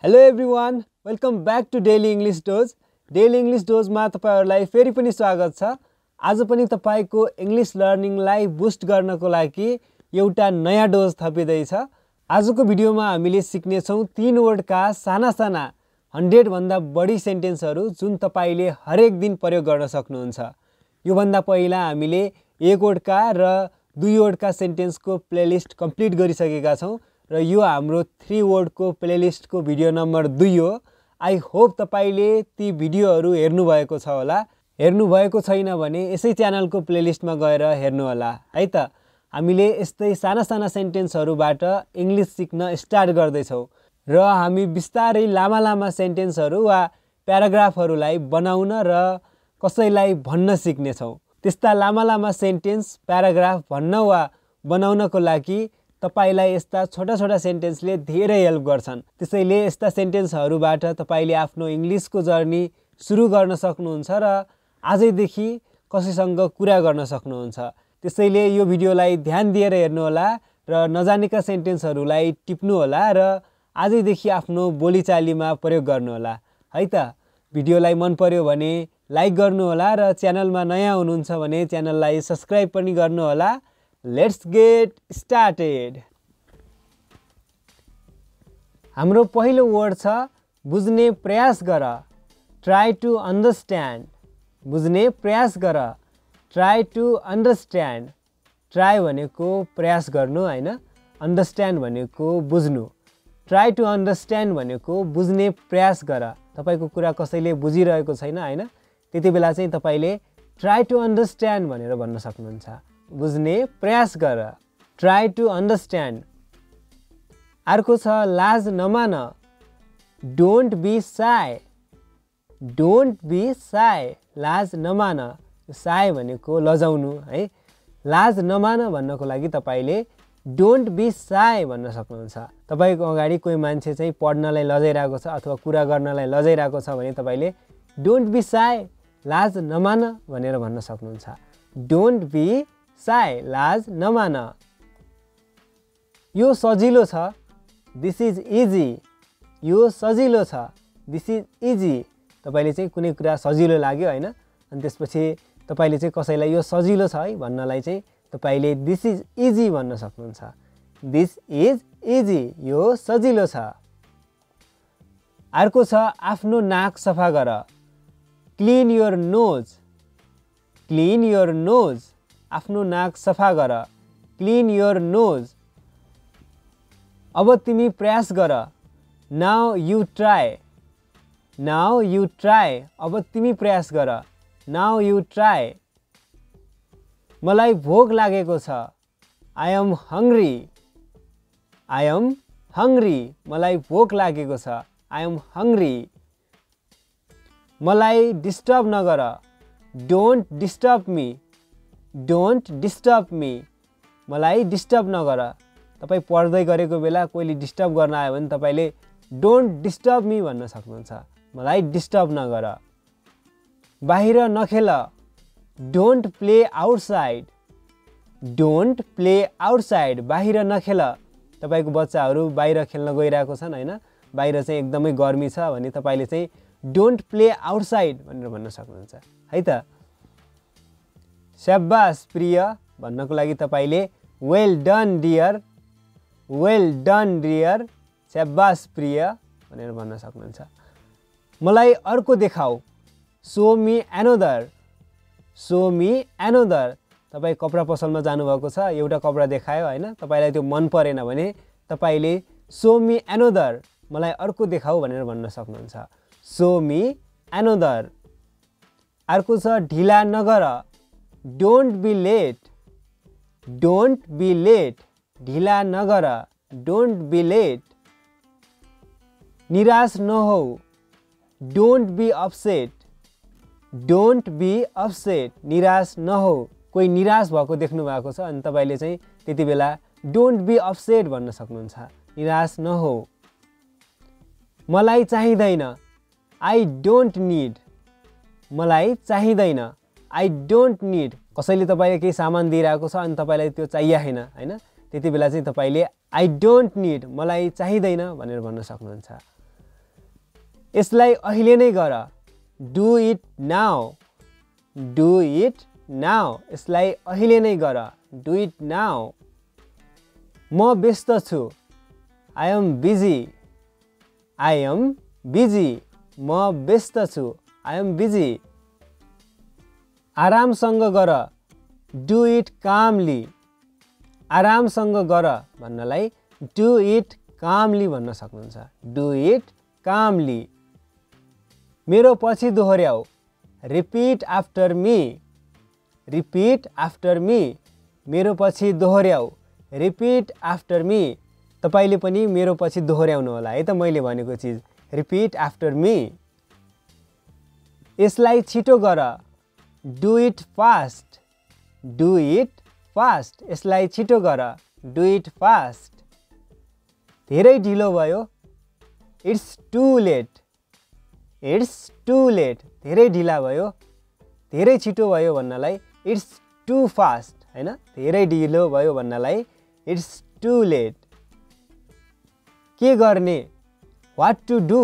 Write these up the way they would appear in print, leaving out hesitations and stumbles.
Hello everyone, welcome back to daily English dose. Daily English डोजमा तपाईहरुलाई फेरि पनि स्वागत छ। आज पनि तपाईको इङ्ग्लिस लर्निङलाई बुस्ट गर्नको लागि एउटा नयाँ डोज थपिँदैछ। आजको भिडियोमा हामीले सिक्ने छौं 3 वर्डका साना साना 100 भन्दा बढी सेन्टेन्सहरु जुन तपाईले हरेक दिन प्रयोग गर्न सक्नुहुन्छ। यो भन्दा पहिला हामीले 1 वर्डका र 2 वर्डका सेन्टेन्सको प्लेलिस्ट कम्प्लिट गरिसकेका छौं र यो हाम्रो 3 वर्डको प्लेलिस्टको भिडियो नम्बर 2 हो। आई होप तपाईले ती भिडियोहरु हेर्नु भएको छ होला। हेर्नु भएको छैन भने यसै च्यानलको प्लेलिस्टमा गएर हेर्नु होला है त। हामीले यस्तै साना साना सेन्टेन्सहरुबाट इंग्लिश सिक्न स्टार्ट गर्दै छौं र हामी बिस्तारै लामा लामा सेन्टेन्सहरु वा प्याराग्राफहरुलाई बनाउन र कसैलाई भन्न सिक्ने छौं। त्यस्ता लामा लामा सेन्टेन्स प्याराग्राफ भन्न वा बनाउनको लागि तपाईलाई यस्ता छोटा छोटा सेन्टेन्सले धेरै हेल्प गर्छन्। त्यसैले यस्ता सेन्टेन्सहरुबाट तपाईले आफ्नो इंग्लिशको जर्नी सुरु गर्न सक्नुहुन्छ र आजैदेखि कसैसँग कुरा गर्न सक्नुहुन्छ। त्यसैले यो भिडियोलाई ध्यान दिएर हेर्नु होला र नजानेका सेन्टेन्सहरुलाई टिप्नु होला र आजैदेखि आफ्नो बोलीचालीमा प्रयोग गर्नु होला है त। भिडियोलाई मन पर्यो भने लाइक गर्नु होला र च्यानलमा नयाँ हुनुहुन्छ भने च्यानललाई सब्स्क्राइब पनि गर्नु होला। Let's get started. हाम्रो पहिलो वर्ड छ बुझ्ने प्रयास गर। Try to understand. बुझ्ने प्रयास गर। Try to understand. Try भनेको प्रयास गर्नु हैन, understand भनेको बुझ्नु। Try to understand भनेको बुझ्ने प्रयास गर। तपाईको कुरा कसैले बुझिरहेको छैन हैन, त्यतिबेला चाहिँ तपाईले try to understand भनेर भन्न सक्नुहुन्छ। बुझ्ने प्रयास गर। Try to understand. अर्को छ लाज नमान। Don't be shy. Don't be shy. लाज नमान। shy भनेको लजाउनु है। लाज नमान भन्नको लागि तपाईले don't be shy भन्न सक्नुहुन्छ। तपाईको अगाडि कोही मान्छे चाहिँ पढ्नलाई लजाइरहेको छ अथवा कुरा गर्नलाई लजाइरहेको छ भने तपाईले don't be shy, लाज नमान भनेर भन्न सक्नुहुन्छ। Don't be shy, लाज नमान। यो सजिलो छ। This is easy. यो सजिलो छ। This is easy. तपाईले चाहिँ कुनै कुरा सजिलो लाग्यो हैन, अनि त्यसपछि तपाईले चाहिँ कसैलाई यो सजिलो छ है भन्नलाई चाहिँ तपाईले this is easy भन्न सक्नुहुन्छ। This is easy. यो सजिलो छ। अर्को छ आफ्नो नाक सफा गर। Clean your nose. Clean your nose. आफ्नो नाक सफा गर। Clean your nose. अब तिमी प्रयास गर। Now you try. Now you try. अब तिमी प्रयास गर। Now you try. मलाई भोक लागेको छ। I am hungry. I am hungry. मलाई भोक लागेको छ। I am hungry. मलाई डिस्टर्ब नगर। Don't disturb me. Don't disturb me. मलाई डिस्टर्ब नगर। तपाई पढ्दै गरेको बेला कोहीले डिस्टर्ब गर्न आयो भने तपाईले don't disturb me भन्न सक्नुहुन्छ। मलाई डिस्टर्ब नगर। बाहिर नखेल। Don't play outside. Don't play outside. बाहिर नखेल। तपाईको बच्चाहरु बाहिर खेल्न गइरहेको छन् हैन, बाहिर चाहिँ एकदमै गर्मी छ भने तपाईले चाहिँ don't play outside भनेर भन्न सक्नुहुन्छ है त। स्याबास प्रिय भन्नको लागि तपाईले well done dear. Well done dear. स्याबास प्रिय भनेर भन्न सक्नुहुन्छ। मलाई अर्को देखाऊ। Show me another. Show me another. तपाई कपडा पसलमा जानु भएको छ, एउटा कपडा देखायो हैन, तपाईलाई त्यो मन परेन भने तपाईले show me another, मलाई अर्को देखाऊ भनेर भन्न सक्नुहुन्छ। Show me another. अर्को छ ढिला नगर। Don't be late. Don't be late. ढिला नगर। Don't be late. निराश नहो। Don't be upset. Don't be upset. निराश नहो। कोही निराश भएको देख्नु भएको छ अनि तपाईले चाहिँ त्यतिबेला don't be upset भन्न सक्नुहुन्छ। निराश नहो। मलाई चाहिदैन। I don't need. मलाई चाहिदैन। I don't need. कसैले तपाईले केही सामान दिइरहेको छ अनि तपाईलाई त्यो चाहिएन हैन, त्यतिबेला चाहिँ तपाईले I don't need, मलाई चाहिदैन भनेर भन्न सक्नुहुन्छ। यसलाई अहिले नै गर, do it now, do it now, यसलाई अहिले नै गर, डु इट नाउ। म व्यस्त छु, I am busy, I am busy, म व्यस्त छु, आई एम बिजी। आरामसँग गर, डु इट कामली, आरामसँग गर भन्नलाई डु इट कामली भन्न सक्नुहुन्छ, डु इट कामली। मेरो पछि दोहोऱ्याऊ, repeat after me, repeat after me, मेरो पछि दोहोऱ्याऊ, रिपिट आफ्टर मी। तपाईले पनि मेरो पछि दोहोऱ्याउनु होला है त मैले भनेको चिज, रिपिट आफ्टर मी। यसलाई छिटो गर, do it fast, do it fast, यसलाई छिटो गर, डु इट फास्ट। धेरै ढिलो भयो, it's too late, it's too late, धेरै ढिला भयो, धेरै छिटो भयो भन्नलाई इट्स टु फास्ट हैन, धेरै ढिलो भयो भन्नलाई इट्स टु लेट। के गर्ने, व्हाट टु डु,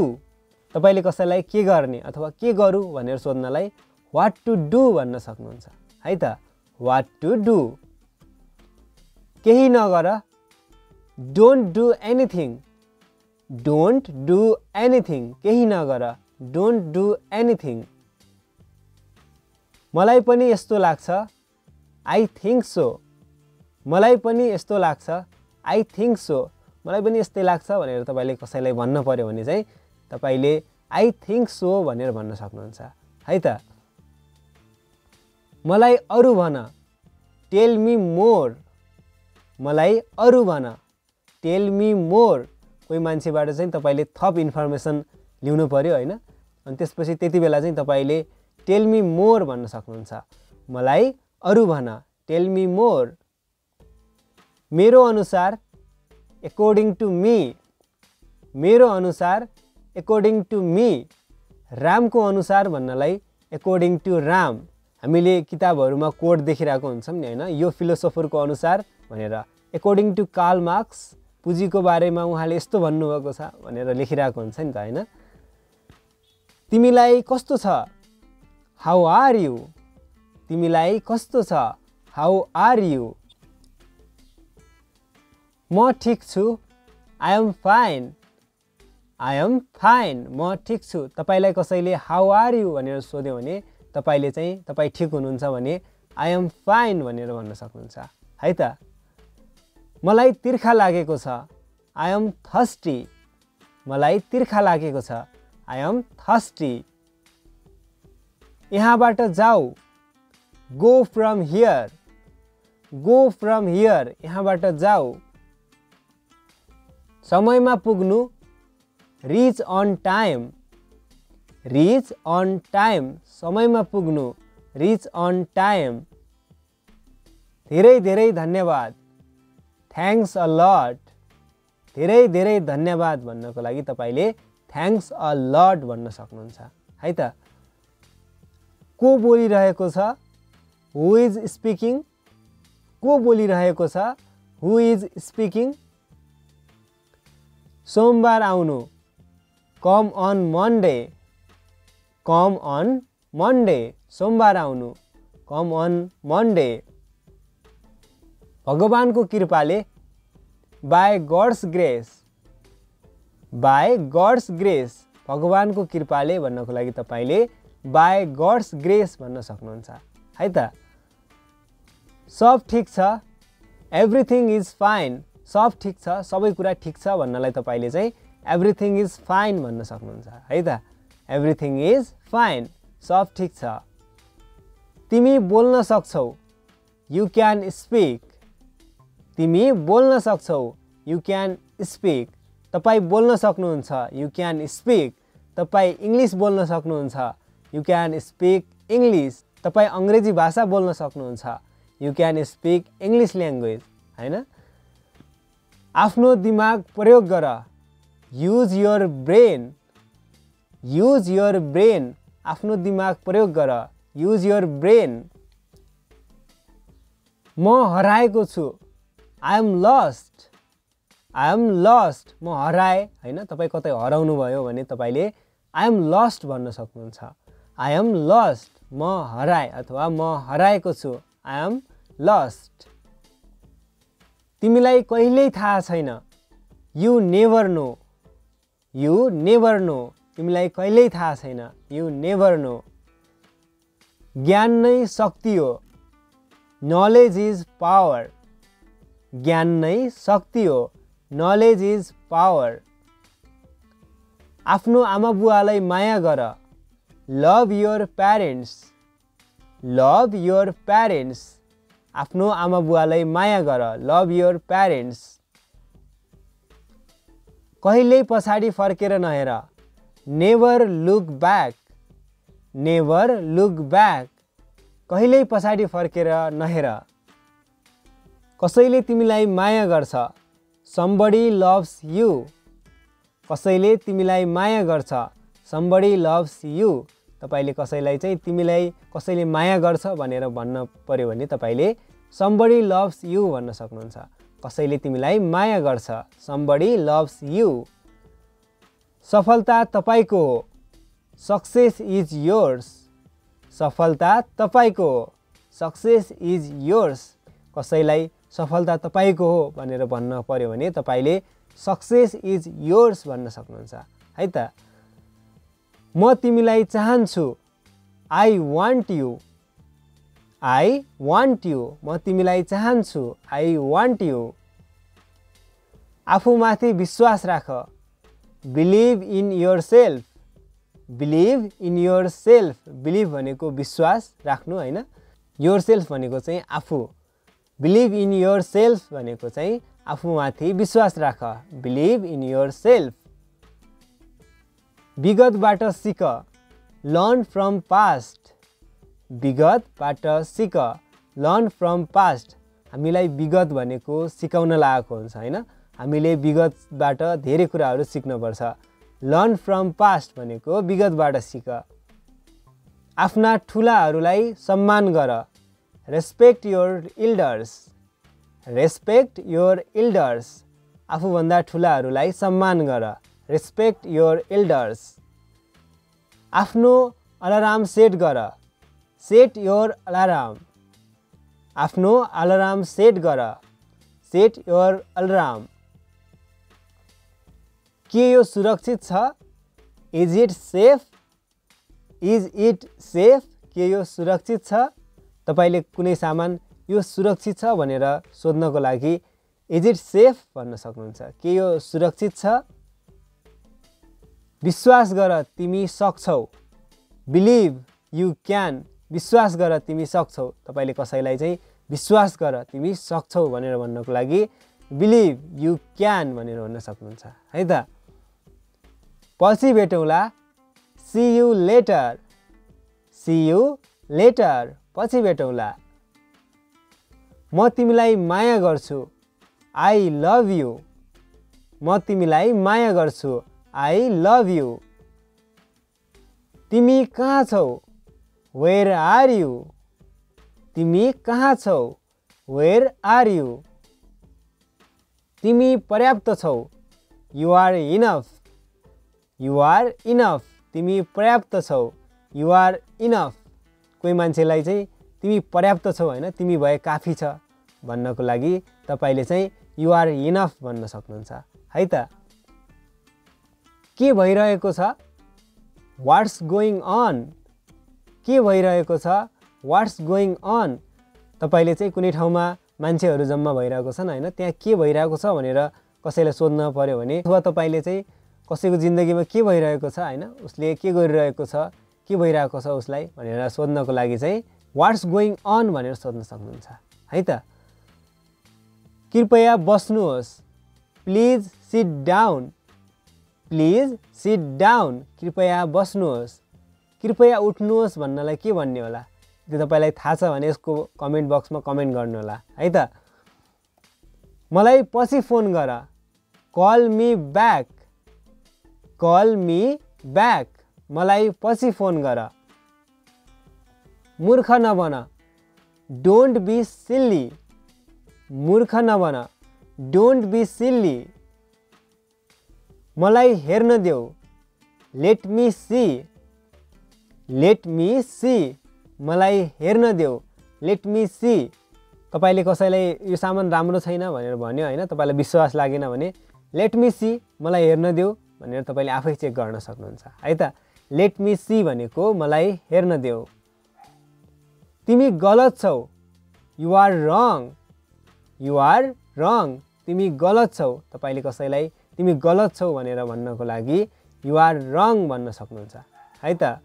तपाईले कसैलाई के गर्ने अथवा के गरौँ भनेर सोध्नलाई व्हाट टु डु भन्न सक्नुहुन्छ है त, व्हाट टु डु। केही नगर, don't do anything, don't do anything, केही नगर, डोन्ट डु एनिथिङ। मलाई पनि यस्तो लाग्छ, आई थिङ्क सो, मलाई पनि यस्तो लाग्छ, आई थिङ्क सो, मलाई पनि यस्तै लाग्छ भनेर तपाईले कसैलाई भन्न पर्यो भने चाहिँ तपाईले आई थिङ्क सो भनेर भन्न सक्नुहुन्छ है त। मलाई अरु भन, टेल मी मोर, मलाई अरु भन, टेल मी मोर। कोही मान्छेबाट चाहिँ तपाईले थप इन्फर्मेसन लिनु पर्यो हैन, अनि त्यसपछि त्यति बेला चाहिँ तपाईले टेल मी मोर भन्न सक्नुहुन्छ, मलाई अरु भन, टेल मी मोर। मेरो अनुसार, अकॉर्डिंग टू मी, मेरो अनुसार, अकॉर्डिंग टू मी। रामको अनुसार भन्नलाई अकॉर्डिंग टू राम। हामीले किताबहरुमा कोड देखिरहेको हुन्छौं नि हैन, यो फिलोसोफरको अनुसार भनेर, अकॉर्डिंग टू कार्ल मार्क्स, पुँजीको बारेमा उहाँले यस्तो भन्नुभएको छ भनेर लेखिरहेको हुन्छ नि त हैन। तिमीलाई कस्तो छ, हाउ आर यु, तिमीलाई कस्तो छ, हाउ आर यु। म ठीक छु, I am fine, I am fine, म ठीक छु। तपाईलाई कसैले हाउ आर यु भनेर सोध्यो भने तपाईले चाहिँ तपाई ठीक हुनुहुन्छ भने आई एम फाइन भनेर भन्न सक्नुहुन्छ है त। मलाई तिर्खा लागेको छ, आई एम थर्स्टी, मलाई तिर्खा लागेको छ, आई एम थर्स्टी। यहाँबाट जाऊ, go from here, go from here, यहाँबाट जाऊ। समयमा पुग्नु, reach on time, reach on time, समयमा पुग्नु, रिच अन टाइम। धेरै धेरै धन्यवाद, थ्याङ्क्स अ लट, धेरै धेरै धन्यवाद भन्नको लागि तपाईले थ्याङ्क्स अ लट भन्न सक्नुहुन्छ है त। को बोलिरहेको छ, हु इज स्पिकिङ, को बोलिरहेको छ, हु इज स्पिकिङ। सोमबार आउनु, come on Monday, come on Monday, सोमबार आउनु, कम अन मन्डे। भगवानको कृपाले, by God's grace, by God's grace, भगवानको कृपाले भन्नको लागि तपाईले बाय गॉड्स ग्रेस भन्न सक्नुहुन्छ है त। सब ठीक छ, एभ्रिथिङ इज फाइन, सब ठीक छ, सबै कुरा ठीक छ भन्नलाई तपाईले चाहिँ एभ्रिथिङ इज फाइन भन्न सक्नुहुन्छ है त। एभ्रिथिङ इज फाइन, सब ठीक छ। तिमी बोल्न सक्छौ, यु क्यान स्पीक, तिमी बोल्न सक्छौ, यु क्यान स्पीक। तपाई बोल्न सक्नुहुन्छ, यु क्यान स्पीक। तपाई इंग्लिश बोल्न सक्नुहुन्छ, यु क्यान स्पीक इंग्लिश। तपाई अंग्रेजी भाषा बोल्न सक्नुहुन्छ, you can speak English language हैन। आफ्नो दिमाग प्रयोग गर, use your brain, use your brain, आफ्नो दिमाग प्रयोग गर, युज योर ब्रेन। म हराएको छु, I am lost, I am lost, म हराए हैन। तपाई कतै हराउनु भयो भने तपाईले आई एम लस्ट भन्न सक्नुहुन्छ। आई एम लस्ट, म हराए अथवा म हराएको छु। I am lost. तिमीलाई कहिल्यै थाहा छैन। You never know. You never know, तिमीलाई कहिल्यै थाहा छैन। You never know. ज्ञान नै शक्ति हो। Knowledge is power. ज्ञान नै शक्ति हो। Knowledge is power. आफ्नो आमा बुवालाई माया गर। Love your parents. Love your parents, आफ्नो आमा बुवालाई माया गर। Love your parents. कहिल्यै पछाडि फर्केर नहेर। Never look back. Never look back, कहिल्यै पछाडि फर्केर नहेर। कसैले तिमीलाई माया गर्छ। Somebody loves you. कसैले तिमीलाई माया गर्छ। समबडी लभ्स यु, तपाईले कसैलाई चाहिँ तिमीलाई कसैले माया गर्छ भनेर भन्न पर्यो भने तपाईले समबडी लभ्स यु भन्न सक्नुहुन्छ। कसैले तिमीलाई माया गर्छ। Somebody loves you. सफलता तपाईको हो। Success is yours. सफलता तपाईको हो। सक्सेस इज योर्स, कसैलाई सफलता तपाईको हो भनेर भन्न पर्यो भने तपाईले सक्सेस इज योर्स भन्न सक्नुहुन्छ है त। म तिमीलाई चाहन्छु। I want you. I want you, म तिमीलाई चाहन्छु। I want you. आफूमाथि विश्वास राख। Believe in your self. Believe in your self, believe भनेको विश्वास राख्नु होइन। योर सेल्फ भनेको चाहिँ आफू। बिलिभ इन योर सेल्फ भनेको चाहिँ आफूमाथि विश्वास राख। Believe in yourself. विगतबाट सिक। Learn from past. विगतबाट सिक। लर्न फ्रम पास्ट, हामीलाई विगत भनेको सिकाउन लागेको हुन्छ होइन। हामीले विगतबाट धेरै कुराहरू सिक्नुपर्छ। लर्न फ्रम पास्ट भनेको विगतबाट सिक। आफ्ना ठुलाहरूलाई सम्मान गर। Respect your elders. Respect your elders, आफूभन्दा ठुलाहरूलाई सम्मान गर। Respect your elders. आफ्नो अलार्म सेट गर। Set your alarm. आफ्नो अलार्म सेट गर। Set your alarm. के यो सुरक्षित छ? Is it safe? Is it safe, के यो सुरक्षित छ? तपाईले कुनै सामान यो सुरक्षित छ भनेर सोध्नको लागि इज इट सेफ भन्न सक्नुहुन्छ। के यो सुरक्षित छ? विश्वास गर, तिमी सक्छौ। बिलिभ यु क्यान, विश्वास गर तिमी सक्छौ। तपाईले कसैलाई चाहिँ विश्वास गर तिमी सक्छौ भनेर भन्नको लागि बिलिभ यु क्यान भनेर भन्न सक्नुहुन्छ है त। पछि भेटौँला। See you later. See you later, पछि भेटौँला। म तिमीलाई माया गर्छु। I love you. म तिमीलाई माया गर्छु। I love you. तिमी कहाँ छौ? Where are you? तिमी कहाँ छौ? Where are you? तिमी पर्याप्त छौ। You are enough. You are enough, तिमी पर्याप्त छौ। यु आर इनफ, कोही मान्छेलाई चाहिँ तिमी पर्याप्त छौ होइन, तिमी भए काफी छ भन्नको लागि तपाईले चाहिँ यु आर इनफ भन्न सक्नुहुन्छ है त। के भइरहेको छ? What's going on? के भइरहेको छ? व्हाट्स गोइङ अन, तपाईले चाहिँ कुनै ठाउँमा मान्छेहरू जम्मा भइरहेको छन् होइन, त्यहाँ के भइरहेको छ भनेर कसैलाई सोध्न पर्यो भने अथवा तपाईले चाहिँ कसैको जिन्दगीमा के भइरहेको छ होइन, उसले के गरिरहेको छ, के भइरहेको छ उसलाई भनेर सोध्नको लागि चाहिँ व्हाट्स गोइङ अन भनेर सोध्न सक्नुहुन्छ है त। कृपया बस्नुहोस्। Please sit down. Please sit down, कृपया बस्नुहोस्। कृपया उठ्नुहोस् भन्नलाई के भन्ने होला? त्यो तपाईलाई थाहा छ भने यसको कमेन्ट बक्समा कमेन्ट गर्नु होला है त। मलाई पछि फोन गर। Call me back. Call me back, मलाई पछि फोन गर। मूर्ख नबन। डोन्ट बी सिल्ली। मूर्ख नबन। डोन्ट बी सिल्ली। मलाई हेर्न देऊ। Let me see, let me see, मलाई हेर्न देऊ, लेट मी सी। तपाईले कसैलाई यो सामान राम्रो छैन भनेर भन्यो हैन, तपाईलाई विश्वास लागेन भने लेट मी सी, मलाई हेर्न देऊ भनेर तपाईले आफै चेक गर्न सक्नुहुन्छ है त। लेट मी सी भनेको मलाई हेर्न देऊ। तिमी गलत छौ, you are wrong, you are wrong, तिमी गलत छौ। तपाईले कसैलाई तिमी गलत छौ भनेर भन्नको लागि यु आर रङ भन्न सक्नुहुन्छ है त।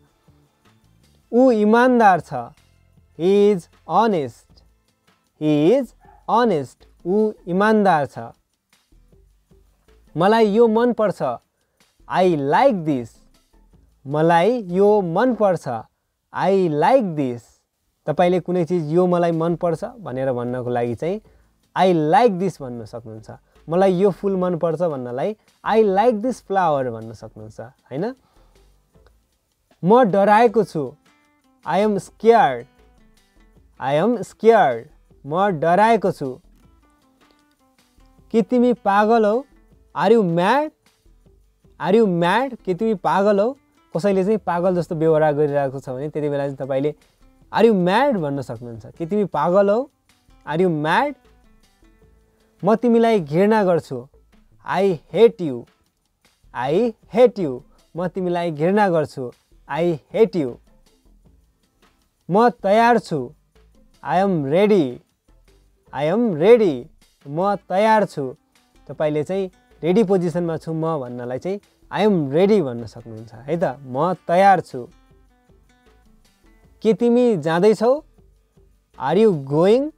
ऊ इमानदार छ, he is honest, he is honest, ऊ इमानदार छ। मलाई यो मन पर्छ, आई लाइक दिस, मलाई यो मन पर्छ, आई लाइक दिस। तपाईले कुनै चीज यो मलाई मन पर्छ भनेर भन्नको लागि चाहिँ आई लाइक दिस भन्न सक्नुहुन्छ। मलाई यो फुल मन पर्छ भन्नलाई आई लाइक दिस फ्लावर भन्न सक्नुहुन्छ हैन। म डराएको छु, I am scared, I am scared, म डराएको छु। के तिमी पागल हौ, are you mad, are you mad, के तिमी पागल हौ। कसैले चाहिँ पागल जस्तो व्यवहार गरिरहेको छ भने त्यति बेला चाहिँ तपाईले आर यु म्याड भन्न सक्नुहुन्छ। के तिमी पागल हौ, आर यु म्याड। म तिमीलाई घृणा गर्छु, I hate you, I hate you, म तिमीलाई घृणा गर्छु, आई हेट यु। म तयार छु, I am ready, I am ready, म तयार छु। तपाईले चाहिँ रेडी पोजिसनमा छु म भन्नलाई चाहिँ आई एम रेडी भन्न सक्नुहुन्छ है त। म तयार छु। के तिमी जाँदैछौ, आर यु गोइङ,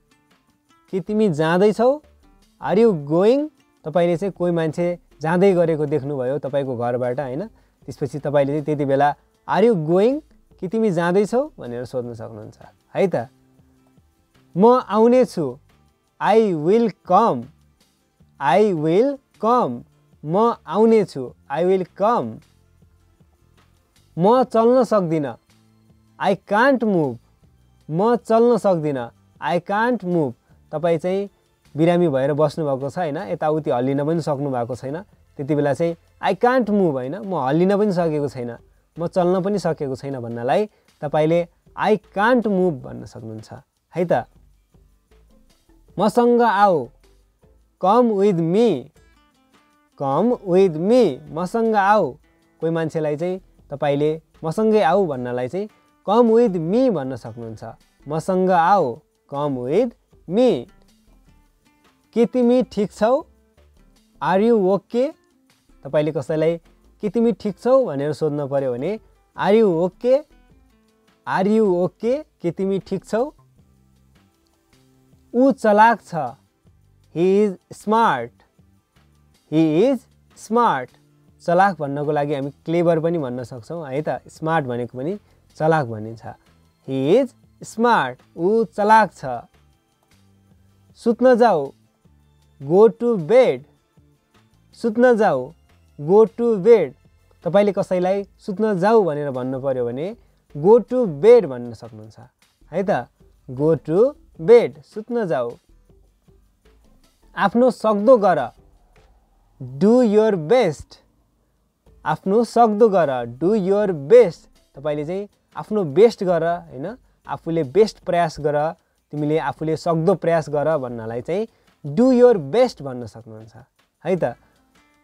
के तिमी जाँदैछौ, आर यु गोइङ। तपाईले चाहिँ कोही मान्छे जाँदै गरेको देख्नुभयो तपाईको घरबाट हैन, त्यसपछि तपाईले चाहिँ त्यति बेला आर यु गोइङ, के तिमी जाँदैछौ भनेर सोध्न सक्नुहुन्छ है त। म आउने छु, I will come, I will come, म आउने छु, आई विल कम। म चल्न सक्दिनँ, आई कान्ट मुभ, म चल्न सक्दिनँ, आई कान्ट मुभ। तपाईँ चाहिँ बिरामी भएर बस्नु भएको छ हैन, यताउति हल्लिन पनि सक्नु भएको छैन, त्यति बेला चाहिँ आई कान्ट मुभ हैन, म हल्लिन पनि सकेको छैन, म चल्न पनि सकेको छैन भन्नलाई तपाईले आई कान्ट मुभ भन्न सक्नुहुन्छ है त। मसँग आऊ, come with me, come with me, मसँग आऊ। कोही मान्छेलाई चाहिँ तपाईले मसँगै आऊ भन्नलाई चाहिँ कम विथ मी भन्न सक्नुहुन्छ। मसँग आऊ, कम विथ मी। के तिमी ठिक छौ, आर यु ओके। तपाईले कसैलाई के तिमी ठिक छौ भनेर सोध्न पर्यो भने are you okay, are you okay, के तिमी ठिक छौ। ऊ चलाक छ, he is smart, he is smart. चलाक भन्नको लागि हामी क्लेभर पनि भन्न सक्छौँ है त। स्मार्ट भनेको पनि चलाक भनिन्छ। ही इज स्मार्ट, ऊ चलाक छ। सुत्न जाऊ, गो टु बेड, सुत्न जाऊ, गो टु बेड। तपाईले कसैलाई सुत्न जाऊ भनेर भन्नु पर्यो भने गो टु बेड भन्न सक्नुहुन्छ है त। गो टु बेड, सुत्न जाऊ। आफ्नो सक्दो गर, डु योर बेस्ट, आफ्नो सक्दो गर, डु योर बेस्ट। तपाईले चाहिँ आफ्नो बेस्ट गर हैन, आफूले बेस्ट प्रयास गर, तिमीले आफूले सक्दो प्रयास गर भन्नलाई चाहिँ डु योर बेस्ट भन्न सक्नुहुन्छ है त।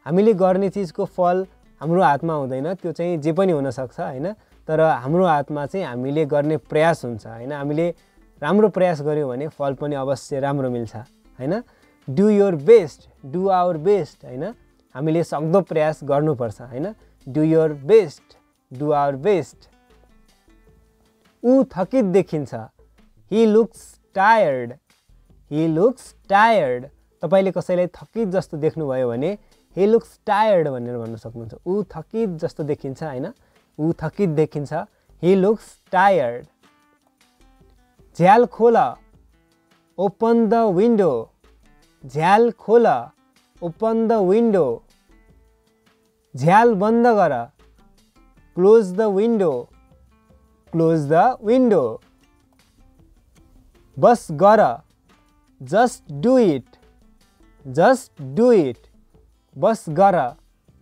हामीले गर्ने चिजको फल हाम्रो हातमा हुँदैन, त्यो चाहिँ जे पनि हुन सक्छ हैन, तर हाम्रो हातमा चाहिँ हामीले गर्ने प्रयास हुन्छ हैन। हामीले राम्रो प्रयास गर्यौं भने फल पनि अवश्य राम्रो मिल्छ हैन। Do your best, do our best हैन, हामीले सक्दो प्रयास गर्नुपर्छ हैन। Do your best, do our best. ऊ थकित देखिन्छ, he looks tired, he looks tired. तपाईले कसैलाई थकित जस्तो देख्नुभयो भने ही लुक्स टायर्ड भनेर भन्न सक्नुहुन्छ। ऊ थकित जस्तो देखिन्छ हैन, ऊ थकित देखिन्छ, ही लुक्स टायर्ड। झ्याल खोल, ओपन द विन्डो, झ्याल खोल, ओपन द विन्डो। झ्याल बन्द गर, close the window, close the window. बस गर, just do it, just do it. बस गर,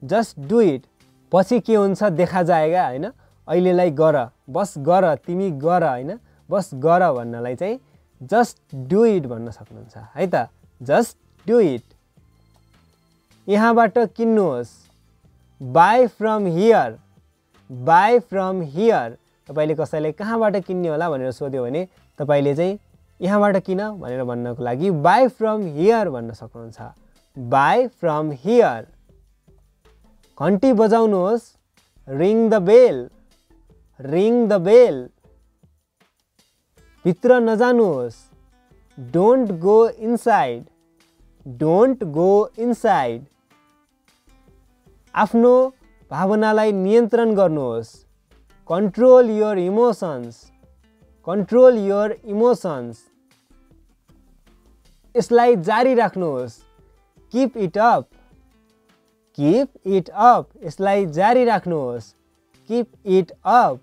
जस्ट डु इट। पछि के हुन्छ देखा जाएगा हैन, अहिलेलाई गर, बस गर, तिमी गर हैन, बस गर भन्नलाई चाहिँ जस्ट डु इट भन्न सक्नुहुन्छ है त, जस्ट डु इट। यहाँबाट किन्नुहोस्, by from here, by from here. तपाईले कसैले कहाँबाट किन्ने होला भनेर सोध्यो भने तपाईले चाहिँ यहाँबाट किन भनेर भन्नको लागि बाई फ्रम हियर भन्न सक्नुहुन्छ, बाई फ्रम हियर। घन्टी बजाउनुहोस्, ring the bell, ring the bell. भित्र नजानुहोस्, don't go inside, don't go inside. आफ्नो भावनालाई नियन्त्रण गर्नुहोस्, control your emotions, control your emotions. यसलाई जारी राख्नुहोस्, keep it up, keep it up. यसलाई जारी राख्नुहोस्, किप इट अप।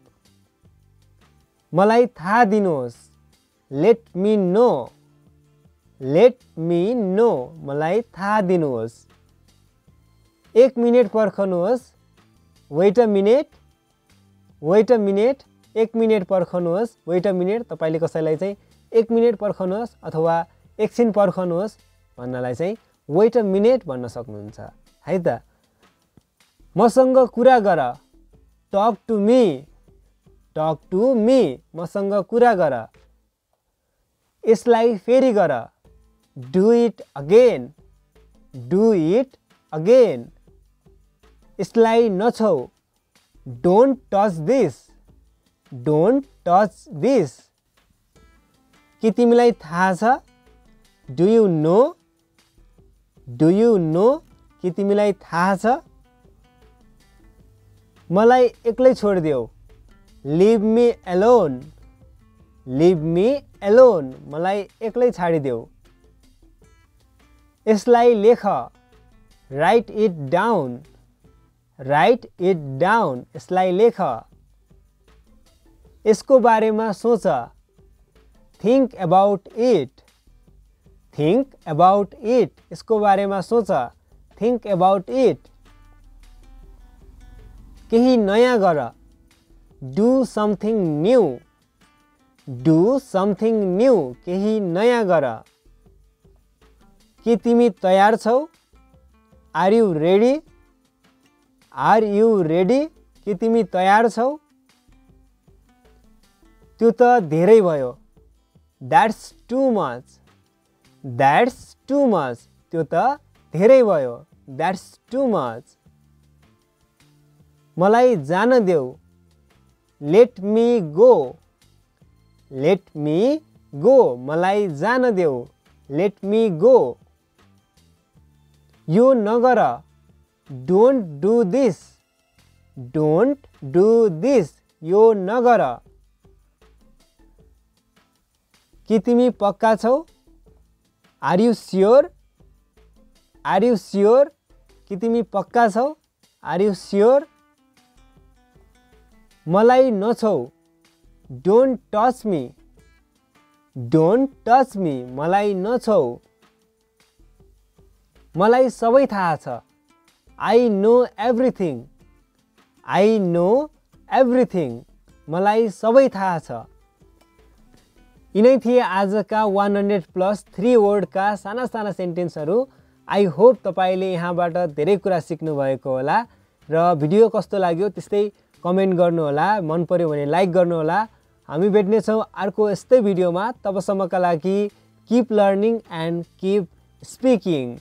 मलाई थाहा दिनुहोस्, let me know, let me know. मलाई थाहा दिनुहोस्। 1 मिनेट पर्खनुहोस्, wait a minute, wait a minute. 1 minute पर्खनुहोस्, वेट अ मिनेट। तपाईले कसैलाई चाहिँ 1 मिनेट पर्खनुहोस् अथवा एकछिन पर्खनुहोस् भन्नलाई चाहिँ वेट अ मिनेट भन्न सक्नुहुन्छ है त। मसँग कुरा गर, talk to me, talk to me. मसँग कुरा गर। यसलाई फेरि गर, do it again, do it again. यसलाई नछौ, don't touch this, don't touch this. के तिमीलाई थाहा छ, do you know, do you know. के तिमीलाई थाहा छ। मलाई एक्लै छोडिदेऊ, leave me alone, leave me alone. मलाई एक्लै छाडिदेऊ। यसलाई लेख, write it down, write it down. यसलाई लेख। यसको बारेमा सोच, think about it, think about it. यसको बारेमा सोच, थिङ्क अबाउट इट। केही नयाँ गर, do something new, do something new. केही नयाँ गर। के तिमी तयार छौ, are you ready, are you ready. के तिमी तयार छौ। त्यो त धेरै भयो, that's too much, that's too much. त्यो त धेरै भयो, द्याट्स टु मच। मलाई जान देऊ, let me go, let me go. मलाई जान देऊ, लेट मी गो। यो नगर, don't do this, don't do this. यो नगर। के तिमी पक्का छौ, are you sure, are you sure. के तिमी पक्का छौ, आर यु स्योर। मलाई नछौ, don't touch me, don't touch me. मलाई नछौ। मलाई सबै थाहा छ, I know everything, I know everything. मलाई सबै थाहा छ। यिनै थिए आजका 100+ 3 वर्डका साना साना सेन्टेन्सहरू। आई होप तपाईले यहाँबाट धेरै कुरा सिक्नु भएको होला र भिडियो कस्तो लाग्यो त्यस्तै कमेन्ट गर्नुहोला, मन पर्यो भने लाइक गर्नुहोला। हामी भेट्ने छौं अर्को यस्तै भिडियोमा। तबसम्मका लागि keep learning and keep speaking.